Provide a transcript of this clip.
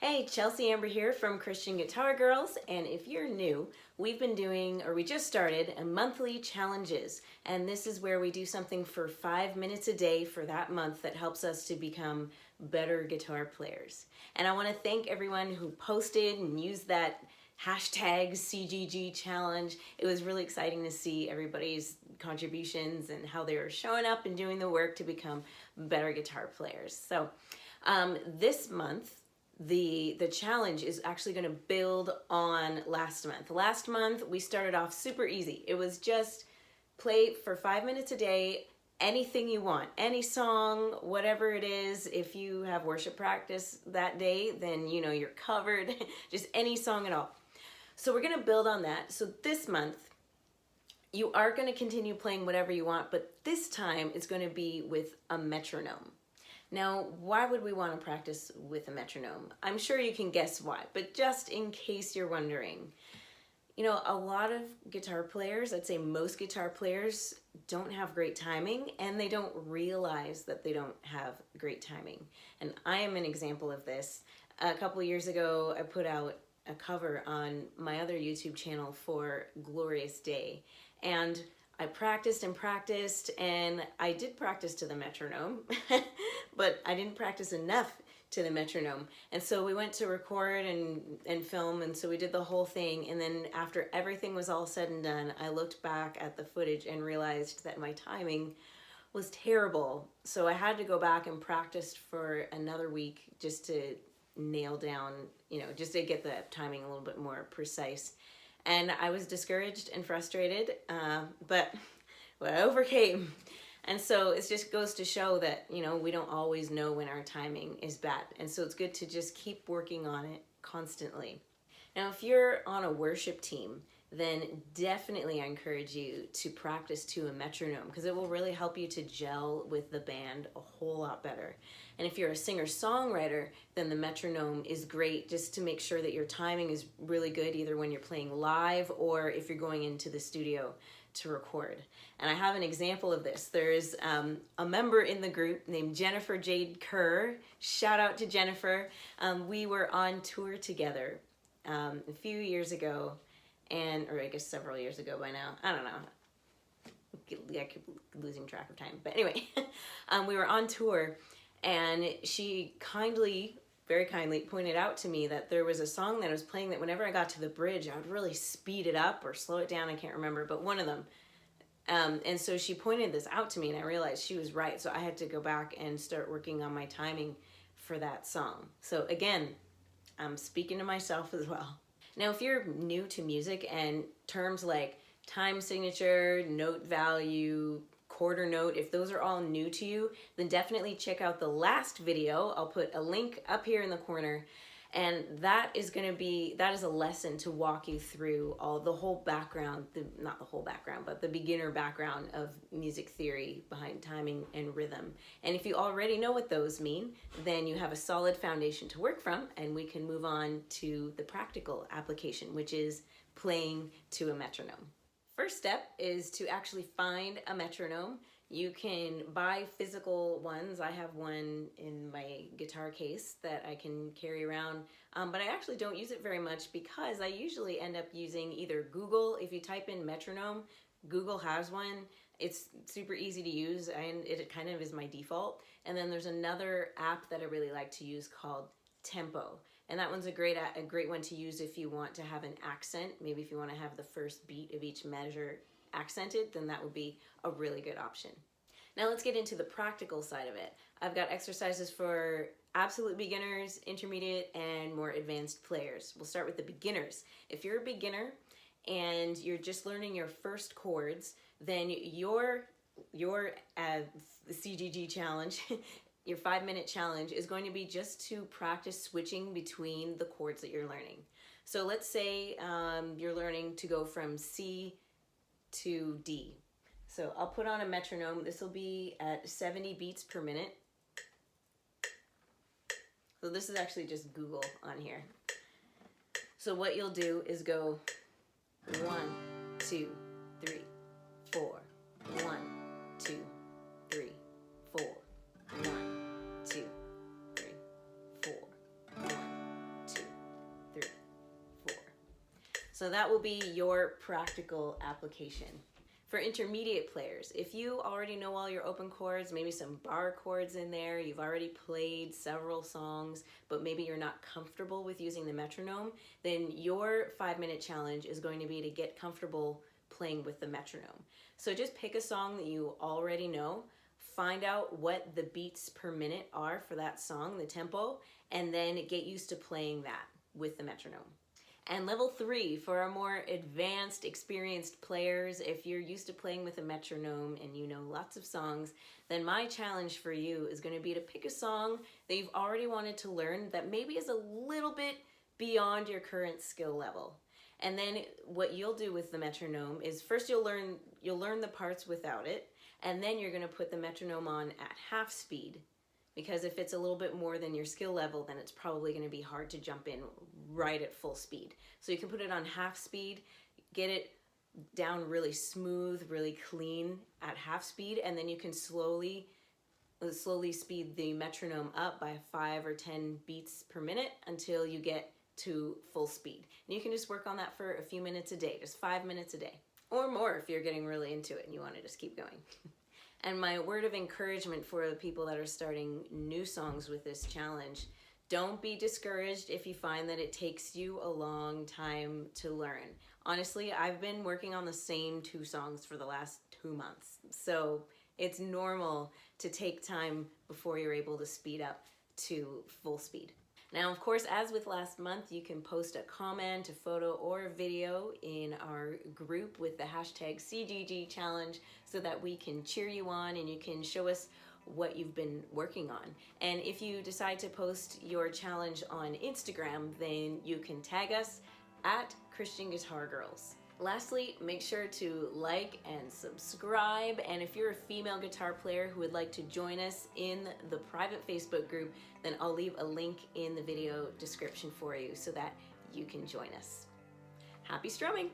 Hey, Chelsea Amber here from Christian Guitar Girls, and if you're new, we've been doing, or we just started, a monthly challenges, and this is where we do something for 5 minutes a day for that month that helps us to become better guitar players. And I want to thank everyone who posted and used that hashtag CGG challenge. It was really exciting to see everybody's contributions and how they were showing up and doing the work to become better guitar players. So this month, the challenge is actually going to build on last month. Last month we started off super easy. It was just play for 5 minutes a day, anything you want, any song, whatever it is. If you have worship practice that day, then you know you're covered. Just any song at all. So we're going to build on that. So this month you are going to continue playing whatever you want, but this time it's going to be with a metronome. Now, why would we want to practice with a metronome? I'm sure you can guess why, but just in case you're wondering, you know, a lot of guitar players, I'd say most guitar players, don't have great timing, and they don't realize that they don't have great timing. And I am an example of this. A couple years ago, I put out a cover on my other YouTube channel for Glorious Day, and I practiced and practiced, and I did practice to the metronome, but I didn't practice enough to the metronome. And so we went to record and film, and so we did the whole thing. And then after everything was all said and done, I looked back at the footage and realized that my timing was terrible. So I had to go back and practice for another week just to nail down, just to get the timing a little bit more precise. And I was discouraged and frustrated, but I overcame. And so it just goes to show that, we don't always know when our timing is bad. And so it's good to just keep working on it constantly. Now, if you're on a worship team, then definitely I encourage you to practice to a metronome, because it will really help you to gel with the band a whole lot better. And if you're a singer-songwriter, then the metronome is great just to make sure that your timing is really good, either when you're playing live or if you're going into the studio to record. And I have an example of this. There's a member in the group named Jennifer Jade Kerr. Shout out to Jennifer. We were on tour together a few years ago, or I guess several years ago by now. I don't know. I keep losing track of time. But anyway, we were on tour, and she very kindly pointed out to me that there was a song that I was playing that whenever I got to the bridge, I would really speed it up or slow it down. I can't remember, but one of them. And so she pointed this out to me, and I realized she was right. So I had to go back and start working on my timing for that song. So again, I'm speaking to myself as well. Now, if you're new to music and terms like time signature, note value, quarter note, if those are all new to you, then definitely check out the last video. I'll put a link up here in the corner, and that is a lesson to walk you through the whole background, not the whole background, but the beginner background of music theory behind timing and rhythm. And if you already know what those mean, then you have a solid foundation to work from, and we can move on to the practical application, which is playing to a metronome. First step is to actually find a metronome. You can buy physical ones. I have one in my guitar case that I can carry around, but I actually don't use it very much because I usually end up using either Google. If you type in metronome, Google has one. It's super easy to use, and it kind of is my default. And then there's another app that I really like to use called Tempo. And that one's a great one to use if you want to have an accent. Maybe if you want to have the first beat of each measure accented, then that would be a really good option. Now let's get into the practical side of it. I've got exercises for absolute beginners, intermediate, and more advanced players. We'll start with the beginners. If you're a beginner and you're just learning your first chords, then your CGG challenge your 5-minute challenge is going to be just to practice switching between the chords that you're learning. So let's say you're learning to go from C to D. So I'll put on a metronome. This will be at 70 beats per minute. So this is actually just Google on here. So what you'll do is go 1, 2, 3, 4. 1, 2, 3, 4. 1, 2, 3, 4. 1, So that will be your practical application. For intermediate players, if you already know all your open chords, maybe some bar chords in there, you've already played several songs, but maybe you're not comfortable with using the metronome, then your 5-minute challenge is going to be to get comfortable playing with the metronome. So just pick a song that you already know, find out what the beats per minute are for that song, the tempo, and then get used to playing that with the metronome. And level 3, for our more advanced, experienced players, if you're used to playing with a metronome and you know lots of songs, then my challenge for you is going to be to pick a song that you've already wanted to learn that maybe is a little bit beyond your current skill level. And then what you'll do with the metronome is first you'll learn the parts without it, and then you're going to put the metronome on at half speed. Because if it's a little bit more than your skill level, then it's probably going to be hard to jump in right at full speed. So you can put it on half speed, get it down really smooth, really clean at half speed, and then you can slowly speed the metronome up by 5 or 10 beats per minute until you get to full speed. And you can just work on that for a few minutes a day, just 5 minutes a day, or more if you're getting really into it and you want to just keep going. And my word of encouragement for the people that are starting new songs with this challenge, don't be discouraged if you find that it takes you a long time to learn. Honestly, I've been working on the same 2 songs for the last 2 months. So it's normal to take time before you're able to speed up to full speed. Now, of course, as with last month, you can post a comment, a photo, or a video in our group with the hashtag CGG challenge so that we can cheer you on and you can show us what you've been working on. And if you decide to post your challenge on Instagram, then you can tag us at Christian Guitar Girls. Lastly, make sure to like and subscribe, and if you're a female guitar player who would like to join us in the private Facebook group, then I'll leave a link in the video description for you so that you can join us. Happy strumming!